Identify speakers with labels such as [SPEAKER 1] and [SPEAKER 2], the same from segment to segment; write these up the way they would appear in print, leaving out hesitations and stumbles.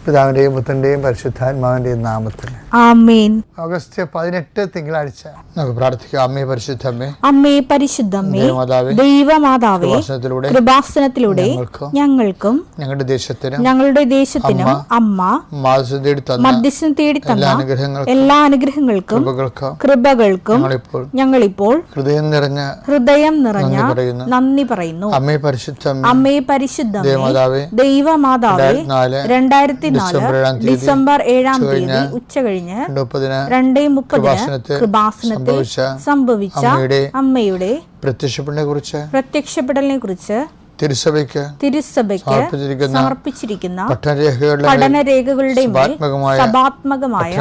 [SPEAKER 1] പിതാവിന്റെയും പുത്രന്റെയും പരിശുദ്ധാത്മാവിന്റെയും നാമത്തിൽ
[SPEAKER 2] ആമേൻ.
[SPEAKER 1] ഓഗസ്റ്റ് 18 തിങ്കളാഴ്ച നമുക്ക് പ്രാർത്ഥിക്കാം. അമ്മേ പരിശുദ്ധമ്മേ,
[SPEAKER 2] അമ്മേ പരിശുദ്ധമ്മേ, ദൈവമാതാവേ, കൃപാസനത്തിലൂടെ ഞങ്ങൾക്കും ഞങ്ങളുടെ ദേശത്തിനും അമ്മ മധ്യസ്ഥം തേടി തന്ന എല്ലാ അനുഗ്രഹങ്ങൾക്കും കൃപകൾക്കും ഞങ്ങളിപ്പോൾ ഹൃദയം നിറഞ്ഞ നന്ദി പറയുന്നു.
[SPEAKER 1] അമ്മേ പരിശുദ്ധമ്മേ,
[SPEAKER 2] അമ്മേ പരിശുദ്ധമ്മേ, ദൈവമാതാവേ, 2004 ഡിസംബർ 7 തീയതി ഉച്ച കഴിഞ്ഞ് 2:30 കൃപാസനത്തിൽ സംഭവിച്ച അമ്മയുടെ പ്രത്യക്ഷപ്പെടലിനെ കുറിച്ച് തിരുസഭയ്ക്ക് സമർപ്പിച്ചിരിക്കുന്ന പഠനരേഖകളുടെ സഭാത്മകമായ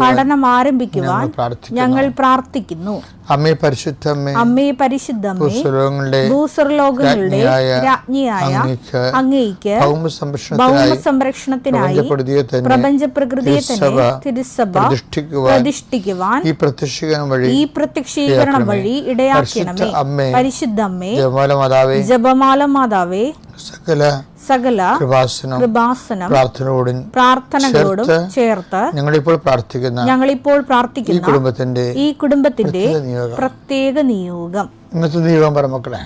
[SPEAKER 2] പഠനം ആരംഭിക്കുവാൻ ഞങ്ങൾ പ്രാർത്ഥിക്കുന്നു.
[SPEAKER 1] അമ്മേ പരിശുദ്ധമ്മേ,
[SPEAKER 2] അമ്മേ പരിശുദ്ധമ്മേ, ഭൂസ്വർലോകങ്ങളുടെ രാജ്ഞിയായ അങ്ങേയ്ക്ക് ഭൗമസംരക്ഷണത്തിനായി പ്രപഞ്ചപ്രകൃതിയെ തന്നെ തിരുസഭ പ്രതിഷ്ഠിക്കുവാൻ ഈ പ്രത്യക്ഷീകരണം വഴി ഇടയാക്കണമേ. പരിശുദ്ധമ്മേ, ജപമാല മാതാവേ, സകല കൃപാസനം പ്രാർത്ഥനകളോടും ചേർത്ത് ഞങ്ങളിപ്പോൾ പ്രാർത്ഥിക്കുന്ന ഈ കുടുംബത്തിന്റെ പ്രത്യേക നിയോഗം.
[SPEAKER 1] ഇന്നത്തെ നിയോഗം പറ മക്കളെ.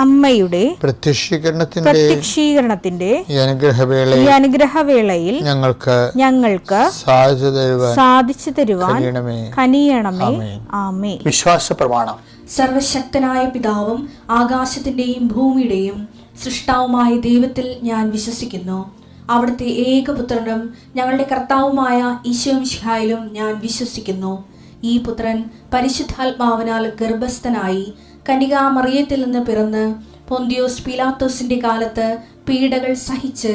[SPEAKER 2] അമ്മയുടെ പ്രത്യക്ഷീകരണത്തിന്റെ ഈ അനുഗ്രഹവേളയിൽ ഞങ്ങൾക്ക് സാധിച്ചു തരുവാൻ കനിയണമേ. ആമേൻ.
[SPEAKER 1] വിശ്വാസ പ്രമാണം.
[SPEAKER 3] സർവശക്തനായ പിതാവും ആകാശത്തിന്റെയും ഭൂമിയുടെയും സൃഷ്ടാവുമായ ദൈവത്തിൽ ഞാൻ വിശ്വസിക്കുന്നു. അവിടുത്തെ ഏകപുത്രനും ഞങ്ങളുടെ കർത്താവുമായ ഈശോ മിശിഹായിലും ഞാൻ വിശ്വസിക്കുന്നു. ഈ പുത്രൻ പരിശുദ്ധാത്മാവിനാൽ ഗർഭസ്ഥനായി കന്യകാമറിയത്തിൽ നിന്ന് പിറന്ന് പൊന്തിയോസ് പീലാത്തോസിന്റെ കാലത്ത് പീഡകൾ സഹിച്ച്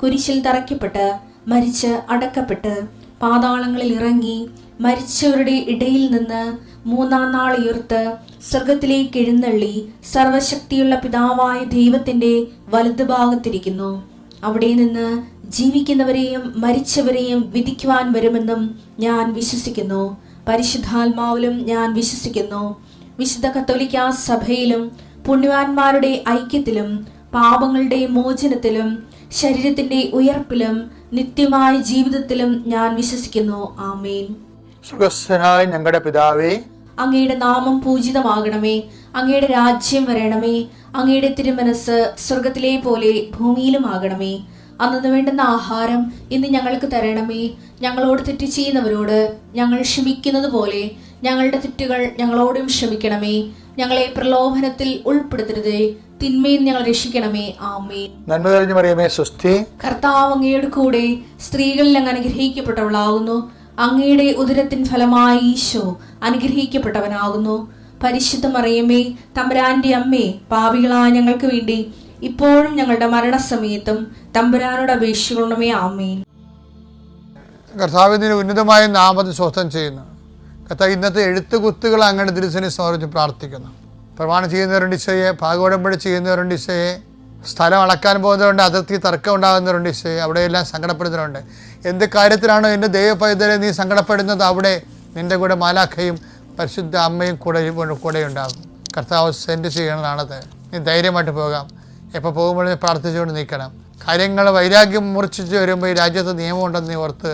[SPEAKER 3] കുരിശിൽ തറയ്ക്കപ്പെട്ട് മരിച്ച് അടക്കപ്പെട്ട് പാതാളങ്ങളിൽ ഇറങ്ങി മരിച്ചവരുടെ ഇടയിൽ നിന്ന് 3-ാം നാൾ ഉയർത്ത് സ്വർഗത്തിലേക്ക് എഴുന്നള്ളി സർവശക്തിയുള്ള പിതാവായ ദൈവത്തിന്റെ വലതുഭാഗത്തിരിക്കുന്നു. അവിടെ നിന്ന് ജീവിക്കുന്നവരെയും മരിച്ചവരെയും വിധിക്കുവാൻ വരുമെന്നും ഞാൻ വിശ്വസിക്കുന്നു. പരിശുദ്ധാത്മാവിലും ഞാൻ വിശ്വസിക്കുന്നു. വിശുദ്ധ കത്തോലിക്കാ സഭയിലും പുണ്യവാന്മാരുടെ ഐക്യത്തിലും പാപങ്ങളുടെ മോചനത്തിലും ശരീരത്തിന്റെ ഉയർപ്പിലും നിത്യമായ ജീവിതത്തിലും ഞാൻ വിശ്വസിക്കുന്നു. ആമേൻ.
[SPEAKER 1] സ്വർഗ്ഗസ്ഥനായ ഞങ്ങളുടെ പിതാവേ,
[SPEAKER 3] അങ്ങയുടെ നാമം പൂജിതമാകണമേ. അങ്ങയുടെ രാജ്യം വരണമേ. അങ്ങയുടെ തിരുമനസ് സ്വർഗത്തിലെ പോലെ ഭൂമിയിലും ആകണമേ. അന്നു വേണ്ടുന്ന ആഹാരം ഇന്ന് ഞങ്ങൾക്ക് തരണമേ. ഞങ്ങളോട് തെറ്റ് ചെയ്യുന്നവരോട് ഞങ്ങൾ ക്ഷമിക്കുന്നത് പോലെ ഞങ്ങളുടെ തെറ്റുകൾ ഞങ്ങളോടും ക്ഷമിക്കണമേ. ഞങ്ങളെ പ്രലോഭനത്തിൽ ഉൾപ്പെടുത്തരുതേ, തിന്മയിൽ ഞങ്ങൾ രക്ഷിക്കണമേ. ആമേൻ.
[SPEAKER 1] നന്മ നിറഞ്ഞ മറിയമേ, സ്വസ്തി.
[SPEAKER 3] കർത്താവ് അങ്ങയുടെ കൂടെ സ്ത്രീകളിൽ അങ്ങ് അനുഗ്രഹിക്കപ്പെട്ടവളാകുന്നു. അങ്ങയുടെ ഉദരത്തിൻ ഫലമായി ഈശോ അനുഗ്രഹിക്കപ്പെട്ടവനാകുന്നു. പരിശുദ്ധ മറിയമേ, തമ്പുരാന്റെ അമ്മേ, പാപികളായ ഞങ്ങൾക്ക് വേണ്ടി ഇപ്പോഴും ഞങ്ങളുടെ മരണസമയത്തും തമ്പുരാനോട് അപേക്ഷിക്കണമേ. ആമേൻ.
[SPEAKER 1] കർത്താവിന്റെ ഉന്നതമായ നാമത്തിൽ സ്വസ്ഥം ചെയ്യുന്നു. കർത്താവ് ഇന്നത്തെ എഴുത്തുകുത്തുകൾ അങ്ങയുടെ തിരുസന്നിധിയിൽ സമർപ്പിച്ച് പ്രാർത്ഥിക്കുന്നു. പ്രമാണം ചെയ്യുന്നവരുണ്ട് ഈശോയെ, ഭാഗോടമ്പടി ചെയ്യുന്നവരുണ്ട് ഈശോയെ, സ്ഥലം അളക്കാൻ പോകുന്നവരുണ്ട്, അതിർത്തി തർക്കം ഉണ്ടാകുന്നവരുണ്ട് ഈശോയെ, അവിടെയെല്ലാം സങ്കടപ്പെടുന്നവരുണ്ട്. എന്ത് കാര്യത്തിലാണോ എൻ്റെ ദൈവപൈതലെ നീ സങ്കടപ്പെടുന്നത്, അവിടെ നിൻ്റെ കൂടെ മാലാഖയും പരിശുദ്ധ അമ്മയും കൂടെ ഉണ്ടാകും. കർത്താവ് സെൻഡ് ചെയ്യണതാണത്. നീ ധൈര്യമായിട്ട് പോകാം. എപ്പോൾ പോകുമ്പോഴും പ്രാർത്ഥിച്ചുകൊണ്ട് നിൽക്കണം. കാര്യങ്ങൾ വൈരാഗ്യം മൂർച്ഛിച്ച് വരുമ്പോൾ ഈ രാജ്യത്ത് നിയമമുണ്ടെന്ന് നീ ഓർത്ത്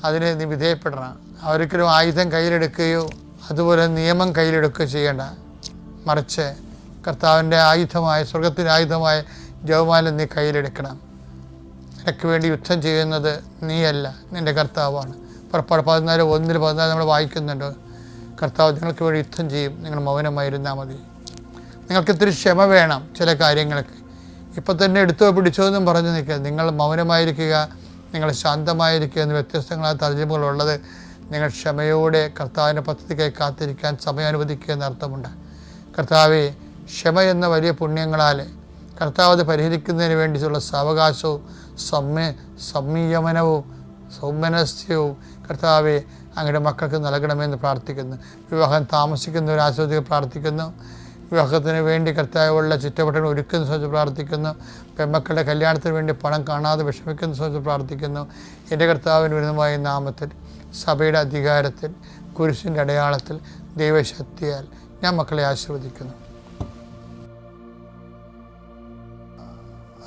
[SPEAKER 1] അതിനെ നീ വിധേയപ്പെടണം. ഒരിക്കലും ആയുധം കയ്യിലെടുക്കുകയോ അതുപോലെ നിയമം കയ്യിലെടുക്കുകയോ ചെയ്യേണ്ട. മറിച്ച് കർത്താവിൻ്റെ ആയുധമായ, സ്വർഗത്തിൻ്റെ ആയുധമായ ജപമാല നീ കയ്യിലെടുക്കണം. നിനക്ക് വേണ്ടി യുദ്ധം ചെയ്യുന്നത് നീയല്ല, നിൻ്റെ കർത്താവാണ്. പുറപ്പാട് 14:1-14 നമ്മൾ വായിക്കുന്നുണ്ട്. കർത്താവ് നിങ്ങൾക്ക് വേണ്ടി യുദ്ധം ചെയ്യും, നിങ്ങൾ മൗനമായിരുന്നാൽ മതി. നിങ്ങൾക്ക് ഇത്തിരി ക്ഷമ വേണം ചില കാര്യങ്ങൾക്ക്. ഇപ്പം തന്നെ എടുത്തോ പിടിച്ചോ എന്നും പറഞ്ഞു നിൽക്കുക. നിങ്ങൾ മൗനമായിരിക്കുക, നിങ്ങൾ ശാന്തമായിരിക്കുക എന്ന് വ്യത്യസ്തങ്ങളായ തർജ്ജമകളുള്ളത്. നിങ്ങൾ ക്ഷമയോടെ കർത്താവിൻ്റെ പദ്ധതിക്കായി കാത്തിരിക്കാൻ സമയം അനുവദിക്കുക എന്നർത്ഥമുണ്ട്. കർത്താവെ, ക്ഷമ എന്ന വലിയ പുണ്യങ്ങളാൽ കർത്താവ് അത് പരിഹരിക്കുന്നതിന് വേണ്ടിയുള്ള സാവകാശവും സംയമനവും സൗമനസ്യവും കർത്താവെ അങ്ങയുടെ മക്കൾക്ക് നൽകണമെന്ന് പ്രാർത്ഥിക്കുന്നു. വിവാഹം താമസിക്കുന്നവർ ആസ്വദിക്കാൻ പ്രാർത്ഥിക്കുന്നു. വിവാഹത്തിന് വേണ്ടി കർത്താവുള്ള ചുറ്റവട്ടങ്ങൾ ഒരുക്കുന്ന സംബന്ധിച്ച് പ്രാർത്ഥിക്കുന്നു. പെൺമക്കളുടെ കല്യാണത്തിന് വേണ്ടി പണം കാണാതെ വിഷമിക്കുന്ന സംബന്ധിച്ച് പ്രാർത്ഥിക്കുന്നു. എൻ്റെ കർത്താവിന് വിരുദ്ധമായ നാമത്തിൽ, സഭയുടെ അധികാരത്തിൽ, കുരിശിൻ്റെ അടയാളത്തിൽ, ദൈവശക്തിയാൽ ഞാൻ മക്കളെ ആശീർവദിക്കുന്നു.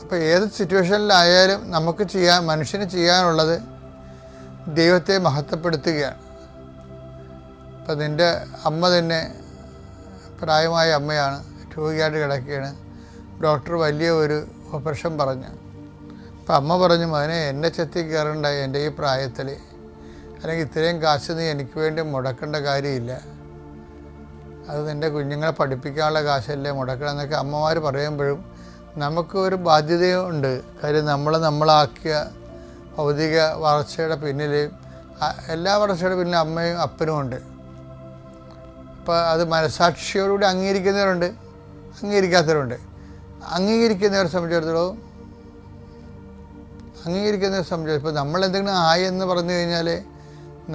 [SPEAKER 1] അപ്പോൾ ഏത് സിറ്റുവേഷനിലായാലും നമുക്ക് മനുഷ്യന് ചെയ്യാനുള്ളത് ദൈവത്തെ മഹത്വപ്പെടുത്തുകയാണ്. ഇപ്പം നിൻ്റെ അമ്മ തന്നെ പ്രായമായ അമ്മയാണ്, രോഗിയായിട്ട് കിടക്കുകയാണ്. ഡോക്ടർ വലിയ ഒരു ഓപ്പറേഷൻ പറഞ്ഞു. അപ്പം അമ്മ പറഞ്ഞു, മകനെ എന്നെ ചെത്തി കയറണ്ടായി എൻ്റെ ഈ പ്രായത്തിൽ, അല്ലെങ്കിൽ ഇത്രയും കാശ് നീ എനിക്ക് വേണ്ടി മുടക്കേണ്ട കാര്യമില്ല, അത് നിൻ്റെ കുഞ്ഞുങ്ങളെ പഠിപ്പിക്കാനുള്ള കാശല്ലേ മുടക്കണം എന്നൊക്കെ അമ്മമാർ പറയുമ്പോഴും നമുക്ക് ഒരു ബാധ്യതയുണ്ട്. കാര്യം നമ്മളാക്കിയ ഭൗതിക വളർച്ചയുടെ പിന്നിൽ, എല്ലാ വളർച്ചയുടെ പിന്നിൽ അമ്മയും അപ്പനും ഉണ്ട്. അപ്പോൾ അത് മനസാക്ഷിയോടുകൂടി അംഗീകരിക്കുന്നവരുണ്ട്, അംഗീകരിക്കാത്തവരുണ്ട്. അംഗീകരിക്കുന്നവരെ സംബന്ധിച്ചിടത്തോളം ഇപ്പോൾ നമ്മളെന്തെങ്കിലും ആയി എന്ന് പറഞ്ഞു കഴിഞ്ഞാൽ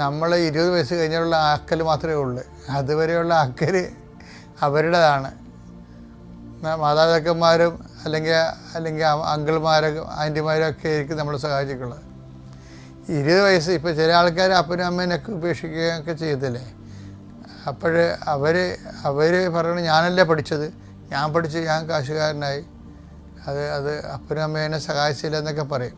[SPEAKER 1] നമ്മൾ 20 വയസ്സ് കഴിഞ്ഞുള്ള ആക്കൽ മാത്രമേ ഉള്ളൂ. അതുവരെയുള്ള ആക്കൽ അവരുടേതാണ്. മാതാപിതാക്കന്മാരും അല്ലെങ്കിൽ അങ്കിൾമാരും ആൻറ്റിമാരൊക്കെ ആയിരിക്കും നമ്മളെ സഹായിച്ചിട്ടുള്ളത്. 20 വയസ്സ് ഇപ്പോൾ ചില ആൾക്കാർ അപ്പനും അമ്മേനൊക്കെ ഉപേക്ഷിക്കുകയൊക്കെ ചെയ്തില്ലേ. അപ്പോൾ അവർ പറയണത് ഞാനല്ലേ പഠിച്ചത്, ഞാൻ പഠിച്ച് ഞാൻ കാശുകാരനായി, അത് അപ്പനും അമ്മേനെ സഹായിച്ചില്ല എന്നൊക്കെ പറയും.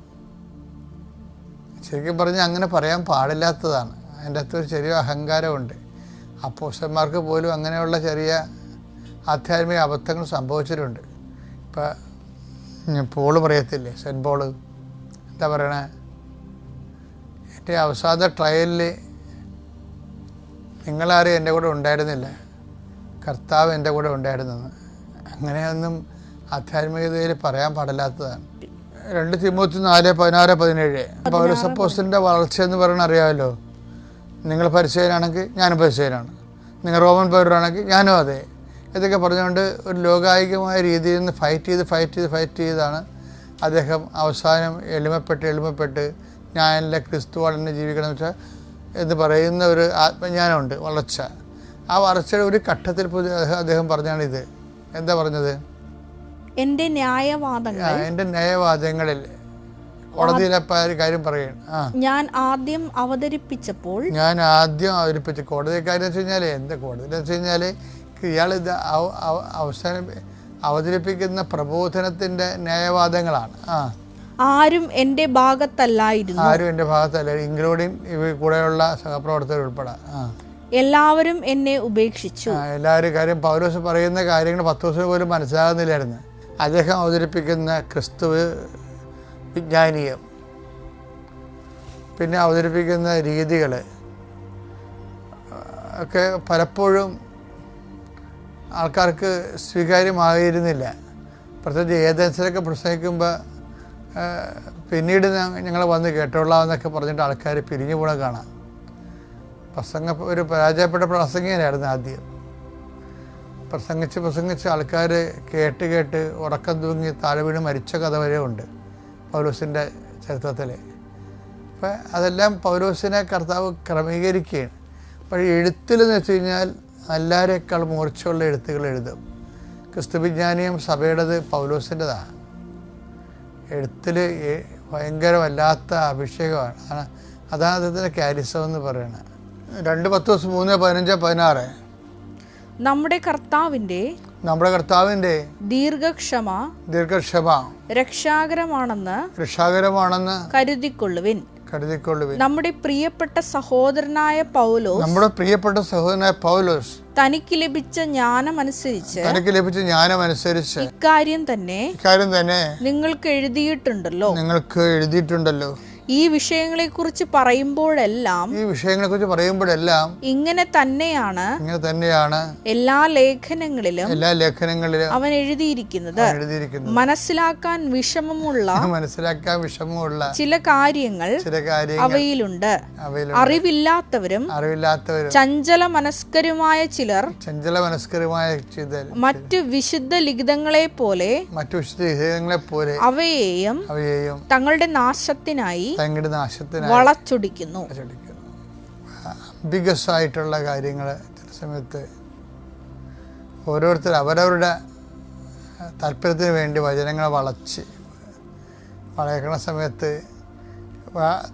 [SPEAKER 1] ശരിക്കും പറഞ്ഞാൽ അങ്ങനെ പറയാൻ പാടില്ലാത്തതാണ്. അതിൻ്റെ അകത്തൊരു ചെറിയ അഹങ്കാരമുണ്ട്. അപ്പോസ്തലന്മാർക്ക് പോലും അങ്ങനെയുള്ള ചെറിയ ആധ്യാത്മിക അബദ്ധങ്ങൾ സംഭവിച്ചിട്ടുണ്ട്. ഇപ്പം പോള് പറയത്തില്ലേ, സെൻറ്റ് പോള് എന്താ പറയണേ, എൻ്റെ അവസാന ട്രയലിൽ നിങ്ങളാരും എൻ്റെ കൂടെ ഉണ്ടായിരുന്നില്ല, കർത്താവ് എൻ്റെ കൂടെ ഉണ്ടായിരുന്നെന്ന്. അങ്ങനെയൊന്നും ആധ്യാത്മികതയിൽ പറയാൻ പാടില്ലാത്തതാണ്. 2 തിമോത്തി 4:16-17 പൗലോസ് അപ്പോസ്തലൻ്റെ വളർച്ച എന്ന് പറയുന്നത് അറിയാമല്ലോ. നിങ്ങൾ പരിചയനാണെങ്കിൽ ഞാനും പരിചയനാണ്, നിങ്ങൾ റോമൻ പൗരനാണെങ്കിൽ ഞാനും അതെ, ഇതൊക്കെ പറഞ്ഞുകൊണ്ട് ഒരു ലോകായികമായ രീതിയിൽ നിന്ന് ഫൈറ്റ് ചെയ്താണ് അദ്ദേഹം അവസാനം എളിമപ്പെട്ട് ഞാനല്ല ക്രിസ്തുവാണ് എന്നെ ജീവിക്കണം എന്ന് പറയുന്ന ഒരു ആത്മജ്ഞാനമുണ്ട്, വളർച്ച. ആ വളർച്ചയുടെ ഒരു ഘട്ടത്തിൽ അദ്ദേഹം പറഞ്ഞാണിത്. എന്താ പറഞ്ഞത്?
[SPEAKER 2] എൻ്റെ ന്യായവാദങ്ങളിൽ
[SPEAKER 1] കോടതിയിലെ കാര്യം പറയുകയാണ്.
[SPEAKER 2] ഞാൻ ആദ്യം അവതരിപ്പിച്ച
[SPEAKER 1] കോടതി കാര്യം വെച്ച് കഴിഞ്ഞാൽ എന്താ കോടതി വെച്ച് കഴിഞ്ഞാൽ ഇയാൾ ഇത് അവതരിപ്പിക്കുന്ന പ്രബോധനത്തിൻ്റെ ന്യായവാദങ്ങളാണ്.
[SPEAKER 2] ആരും എൻ്റെ ഭാഗത്തല്ലായിരുന്നു,
[SPEAKER 1] ഇൻക്ലൂഡിങ് കൂടെയുള്ള സഹപ്രവർത്തകർ ഉൾപ്പെടെ
[SPEAKER 2] എല്ലാവരും എന്നെ ഉപേക്ഷിച്ചു.
[SPEAKER 1] എല്ലാവരും കാര്യം പൗലോസ് പറയുന്ന കാര്യങ്ങൾ പത്രോസിന് പോലും മനസ്സിലാകുന്നില്ലായിരുന്നു. അദ്ദേഹം അവതരിപ്പിക്കുന്ന ക്രിസ്തുവ് വിജ്ഞാനീയം, പിന്നെ അവതരിപ്പിക്കുന്ന രീതികൾ ഒക്കെ പലപ്പോഴും ആൾക്കാർക്ക് സ്വീകാര്യമായിരുന്നില്ല. പ്രത്യേകിച്ച് ഏതൻസിലൊക്കെ പ്രസംഗിക്കുമ്പോൾ പിന്നീട് ഞങ്ങൾ വന്ന് കേട്ടോളാമെന്നൊക്കെ പറഞ്ഞിട്ട് ആൾക്കാർ പിരിഞ്ഞു പോണ കാണാം. ഒരു പരാജയപ്പെട്ട പ്രസംഗികനായിരുന്നു ആദ്യം. പ്രസംഗിച്ച് ആൾക്കാർ കേട്ട് ഉറക്കം തൂങ്ങി താഴെ വീണ് മരിച്ച കഥ വരെ ഉണ്ട് പൗലോസിൻ്റെ ചരിത്രത്തിൽ. അപ്പം അതെല്ലാം പൗലോസിനെ കർത്താവ് ക്രമീകരിക്കുകയാണ്. പക്ഷേ എഴുത്തിലെന്ന് വെച്ച് കഴിഞ്ഞാൽ എല്ലാവരേക്കാൾ മൂർച്ചയുള്ള എഴുത്തുകൾ എഴുതും. ക്രിസ്തുവിജ്ഞാനിയും സഭയുടേത് പൗലോസിൻ്റെതാണ്. എഴുത്തിൽ ഭയങ്കരമല്ലാത്ത അഭിഷേകമാണ്. അതാണ് അദ്ദേഹത്തിൻ്റെ ക്യാരിസം എന്ന് പറയുന്നത്. 2 പത്രോസ് 3:15-16
[SPEAKER 2] നമ്മുടെ കർത്താവിൻ്റെ ദീർഘക്ഷമ രക്ഷാകരമാണെന്ന്
[SPEAKER 1] കരുതിക്കൊള്ളുവിൻ. കരുതിക്കൊള്ളുവിൻ.
[SPEAKER 2] നമ്മുടെ പ്രിയപ്പെട്ട സഹോദരനായ പൗലോസ് തനിക്ക് ലഭിച്ച ജ്ഞാനമനുസരിച്ച് ഇക്കാര്യം തന്നെ നിങ്ങൾക്ക് എഴുതിയിട്ടുണ്ടല്ലോ. ഈ വിഷയങ്ങളെക്കുറിച്ച് പറയുമ്പോഴെല്ലാം ഇങ്ങനെ തന്നെയാണ് എല്ലാ ലേഖനങ്ങളിലും അവൻ എഴുതിയിരിക്കുന്നത്. മനസ്സിലാക്കാൻ വിഷമമുള്ള ചില കാര്യങ്ങൾ അവയിലുണ്ട്. അറിവില്ലാത്തവരും ചഞ്ചല മനസ്കരുമായ ചിലർ മറ്റു വിശുദ്ധ ലിഖിതങ്ങളെ പോലെ അവയെയും തങ്ങളുടെ നാശത്തിനായി വളച്ചൊടിക്കുന്നു.
[SPEAKER 1] അംബിഗസായിട്ടുള്ള കാര്യങ്ങൾ ചില സമയത്ത് ഓരോരുത്തർ അവരവരുടെ താല്പര്യത്തിന് വേണ്ടി വചനങ്ങൾ വളയ്ക്കണ സമയത്ത്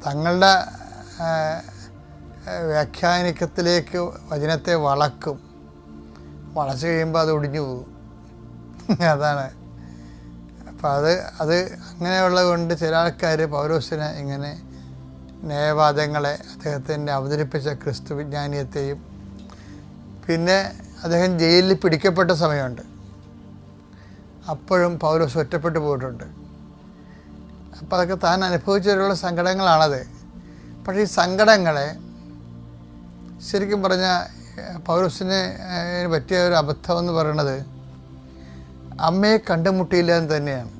[SPEAKER 1] തങ്ങളുടെ വ്യാഖ്യാനിക്കത്തിലേക്ക് വചനത്തെ വളച്ച് കഴിയുമ്പോൾ അത് ഒടിഞ്ഞു പോകും. അതാണ്. അപ്പം അത് അങ്ങനെയുള്ളത് കൊണ്ട് ചില ആൾക്കാർ പൗലോസിനെ ഇങ്ങനെ ന്യായവാദങ്ങളെ, അദ്ദേഹത്തിൻ്റെ അവതരിപ്പിച്ച ക്രിസ്തു വിജ്ഞാനീയത്തെയും, പിന്നെ അദ്ദേഹം ജയിലിൽ പിടിക്കപ്പെട്ട സമയമുണ്ട്, അപ്പോഴും പൗലോസ് ഒറ്റപ്പെട്ടു പോയിട്ടുണ്ട്. അപ്പോൾ അതൊക്കെ താൻ അനുഭവിച്ചിട്ടുള്ള സങ്കടങ്ങളാണത്. പക്ഷേ ഈ സങ്കടങ്ങളെ ശരിക്കും പറഞ്ഞാൽ പൗലോസിന് പറ്റിയ ഒരു അബദ്ധം എന്ന് പറയുന്നത് അമ്മയെ കണ്ടുമുട്ടിയില്ല എന്ന് തന്നെയാണ്.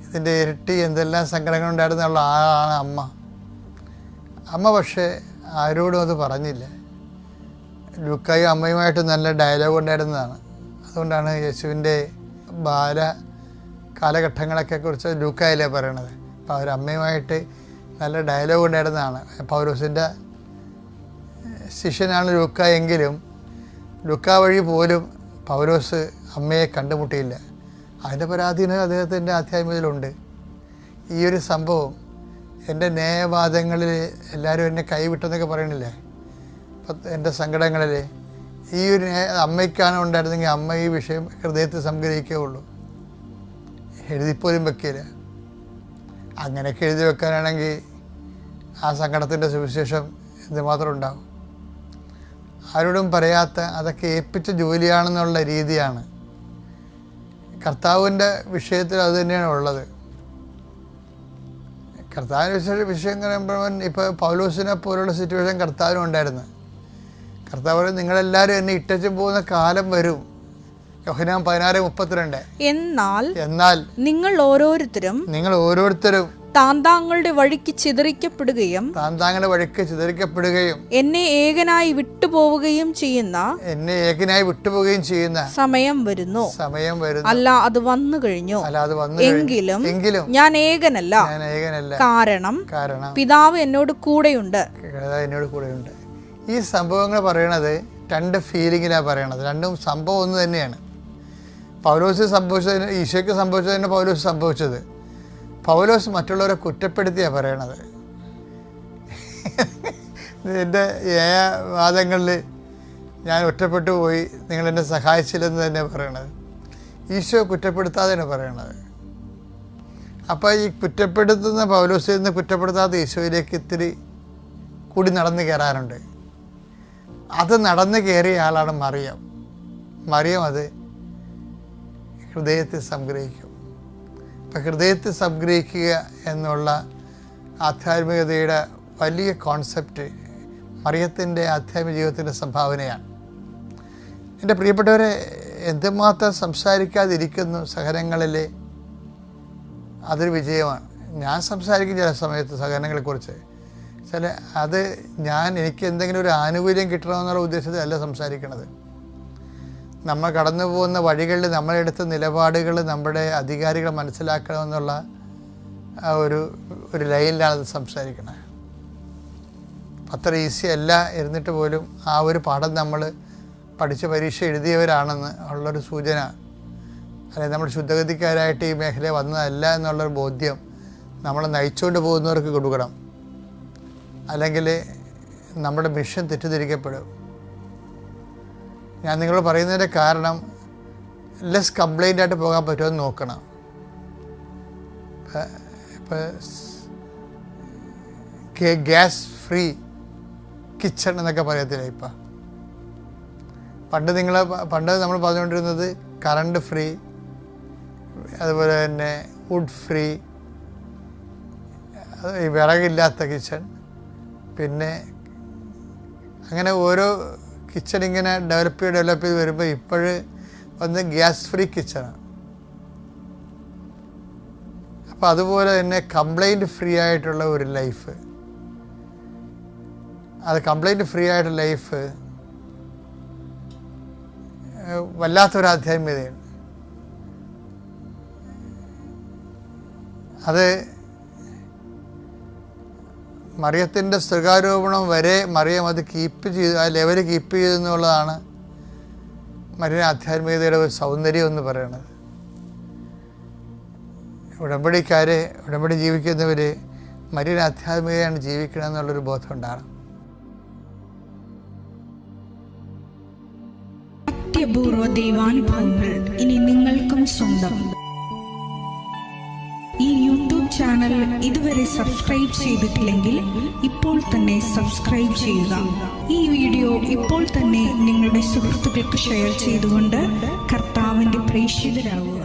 [SPEAKER 1] ഇതിൻ്റെ ഇരട്ടി എന്തെല്ലാം സങ്കടങ്ങളുണ്ടായിരുന്നുള്ള ആളാണ് അമ്മ. പക്ഷേ ആരോടും അത് പറഞ്ഞില്ല. ലൂക്കായും അമ്മയുമായിട്ട് നല്ല ഡയലോഗ് ഉണ്ടായിരുന്നതാണ്. അതുകൊണ്ടാണ് യേശുവിൻ്റെ ബാല കാലഘട്ടങ്ങളൊക്കെ കുറിച്ച് ലൂക്കായിലേ പറയണത്. അപ്പോൾ അവരമ്മയുമായിട്ട് നല്ല ഡയലോഗ് ഉണ്ടായിരുന്നതാണ്. പൗലോസിൻ്റെ ശിഷ്യനാണ് ലൂക്ക എങ്കിലും ലൂക്ക വഴി പോലും പൗലോസ് അമ്മയെ കണ്ടുമുട്ടിയില്ല. അതിൻ്റെ പരാധീനത അദ്ദേഹത്തിൻ്റെ ആധ്യാത്മികതയിലുണ്ട്. ഈ ഒരു സംഭവം എൻ്റെ ന്യായവാദങ്ങളിൽ എല്ലാവരും എന്നെ കൈവിട്ടെന്നൊക്കെ പറയണില്ലേ, അപ്പം എൻ്റെ സങ്കടങ്ങളിൽ ഈ ഒരു അമ്മയ്ക്കാണ് ഉണ്ടായിരുന്നെങ്കിൽ അമ്മ ഈ വിഷയം ഹൃദയത്തിൽ സംഗ്രഹിക്കുകയുള്ളൂ, എഴുതിപ്പോലും വെക്കില്ല. അങ്ങനെയൊക്കെ എഴുതി വെക്കാനാണെങ്കിൽ ആ സങ്കടത്തിൻ്റെ സുവിശേഷം എന്തുമാത്രം ഉണ്ടാകും. ആരോടും പറയാത്ത, അതൊക്കെ ഏൽപ്പിച്ച ജോലിയാണെന്നുള്ള രീതിയാണ്. കർത്താവിൻ്റെ വിഷയത്തിൽ അത് തന്നെയാണ് ഉള്ളത്. കർത്താവിൻ്റെ വിഷയം പറയുമ്പോൾ ഇപ്പോൾ പൗലോസിനെ പോലുള്ള സിറ്റുവേഷൻ കർത്താവിനും ഉണ്ടായിരുന്നു. കർത്താവ് പറയും, നിങ്ങളെല്ലാവരും എന്നെ ഇട്ടച്ചു പോകുന്ന കാലം വരും. യോഹന്നാൻ 16:32. എന്നാൽ നിങ്ങൾ ഓരോരുത്തരും താന്താങ്ങളുടെ വഴിക്ക് ചിതറിക്കപ്പെടുകയും എന്നെ ഏകനായി വിട്ടുപോവുകയും ചെയ്യുന്ന സമയം വരുന്നു. അല്ല, അത് വന്നു കഴിഞ്ഞു. എങ്കിലും ഞാൻ ഏകനല്ല. കാരണം പിതാവ് എന്നോട് കൂടെയുണ്ട്. ഈ സംഭവങ്ങൾ പറയണത് രണ്ട് ഫീലിങ്ങിലാണ് പറയണത്. രണ്ടും സംഭവം ഒന്ന് തന്നെയാണ്. പൗലോസ് സംഭവിച്ചതിന്, ഈശോയ്ക്ക് സംഭവിച്ചതിന് പൗലോസ് സംഭവിച്ചത്. പൗലോസ് മറ്റുള്ളവരെ കുറ്റപ്പെടുത്തിയാണ് പറയണത്. എൻ്റെ വാദങ്ങളിൽ ഞാൻ ഒറ്റപ്പെട്ടു പോയി, നിങ്ങളെന്നെ സഹായിച്ചില്ലെന്ന് തന്നെ പറയണത്. ഈശോ കുറ്റപ്പെടുത്താതെയാണ് പറയണത്. അപ്പോൾ ഈ കുറ്റപ്പെടുത്തുന്ന പൗലോസിൽ നിന്ന് കുറ്റപ്പെടുത്താത്ത ഈശോയിലേക്ക് ഇത്തിരി കൂടി നടന്നു കയറാനുണ്ട്. അത് നടന്നു കയറിയ ആളാണ് മറിയം. അത് ഹൃദയത്തിൽ സംഗ്രഹിക്കും. അപ്പം ഹൃദയത്തിൽ സംഗ്രഹിക്കുക എന്നുള്ള ആധ്യാത്മികതയുടെ വലിയ കോൺസെപ്റ്റ് മറിയത്തിൻ്റെ ആധ്യാത്മിക ജീവിതത്തിൻ്റെ സംഭാവനയാണ്. എൻ്റെ പ്രിയപ്പെട്ടവരെ, എന്തുമാത്രം സംസാരിക്കാതിരിക്കുന്നു സഹനങ്ങളിൽ, അതൊരു വിജയമാണ്. ഞാൻ സംസാരിക്കും ചില സമയത്ത് സഹനങ്ങളെക്കുറിച്ച്. അത് എനിക്ക് എന്തെങ്കിലും ഒരു ആനുകൂല്യം കിട്ടണമെന്നുള്ള ഉദ്ദേശത്തിലല്ല സംസാരിക്കണത്. നമ്മൾ കടന്നു പോകുന്ന വഴികളിൽ നമ്മളെടുത്ത നിലപാടുകൾ നമ്മുടെ അധികാരികൾ മനസ്സിലാക്കണമെന്നുള്ള ഒരു ലൈനിലാണത് സംസാരിക്കണത്. അത്ര ഈസി അല്ല. എന്നിട്ട് പോലും ആ ഒരു പാഠം നമ്മൾ പഠിച്ച് പരീക്ഷ എഴുതിയവരാണെന്ന് ഉള്ളൊരു സൂചന, അല്ലെങ്കിൽ നമ്മൾ ശുദ്ധഗതിക്കാരായിട്ട് ഈ മേഖലയിൽ വന്നതല്ല എന്നുള്ളൊരു ബോധ്യം നമ്മളെ നയിച്ചുകൊണ്ട് പോകുന്നവർക്ക് കൊടുക്കണം. അല്ലെങ്കിൽ നമ്മുടെ മിഷൻ തെറ്റിദ്ധരിക്കപ്പെടും. ഞാൻ നിങ്ങളോട് പറയുന്നതിൻ്റെ കാരണം ലെസ് കംപ്ലൈൻ്റ് ആയിട്ട് പോകാൻ പറ്റുമെന്ന് നോക്കണം. ഇപ്പോൾ ഗ്യാസ് ഫ്രീ കിച്ചൺ എന്നൊക്കെ പറയത്തില്ല ഇപ്പം. പണ്ട് നമ്മൾ പറഞ്ഞുകൊണ്ടിരുന്നത് കറണ്ട് ഫ്രീ, അതുപോലെ തന്നെ വുഡ് ഫ്രീ, ഈ വിറകില്ലാത്ത കിച്ചൺ, പിന്നെ അങ്ങനെ ഓരോ കിച്ചൺ ഇങ്ങനെ ഡെവലപ്പ് ചെയ്ത് വരുമ്പോൾ ഇപ്പോഴ് വന്ന് ഗ്യാസ് ഫ്രീ കിച്ചണാണ്. അപ്പോൾ അതുപോലെ തന്നെ കംപ്ലൈൻറ്റ് ഫ്രീ ആയിട്ടുള്ള ഒരു ലൈഫ്, അത് കംപ്ലൈൻറ്റ് ഫ്രീ ആയിട്ടുള്ള ലൈഫ് വല്ലാത്തൊരു ആധ്യാത്മികതയാണ്. അത് മറിയത്തിൻ്റെ സ്വർഗാരോപണം വരെ മറിയം അത് കീപ്പ് ചെയ്ത്, ആ ലെവൽ കീപ്പ് ചെയ്തെന്നുള്ളതാണ് മറിയ ആധ്യാത്മികതയുടെ ഒരു സൗന്ദര്യം എന്ന് പറയുന്നത്. ഉടമ്പടി ജീവിക്കുന്നവർ മറിയ ആധ്യാത്മികതയാണ് ജീവിക്കണം എന്നുള്ളൊരു ബോധം ഉണ്ടാകണം.
[SPEAKER 4] അത്യപൂർവ ദൈവാനുഭവങ്ങൾ ഇനി നിങ്ങൾക്കും സ്വന്തം. ഈ യൂട്യൂബ് ചാനൽ ഇതുവരെ സബ്സ്ക്രൈബ് ചെയ്തിട്ടില്ലെങ്കിൽ ഇപ്പോൾ തന്നെ സബ്സ്ക്രൈബ് ചെയ്യുക. ഈ വീഡിയോ ഇപ്പോൾ തന്നെ നിങ്ങളുടെ സുഹൃത്തുക്കൾക്ക് ഷെയർ ചെയ്തുകൊണ്ട് കർത്താവിന്റെ പ്രേക്ഷിതരാകുക.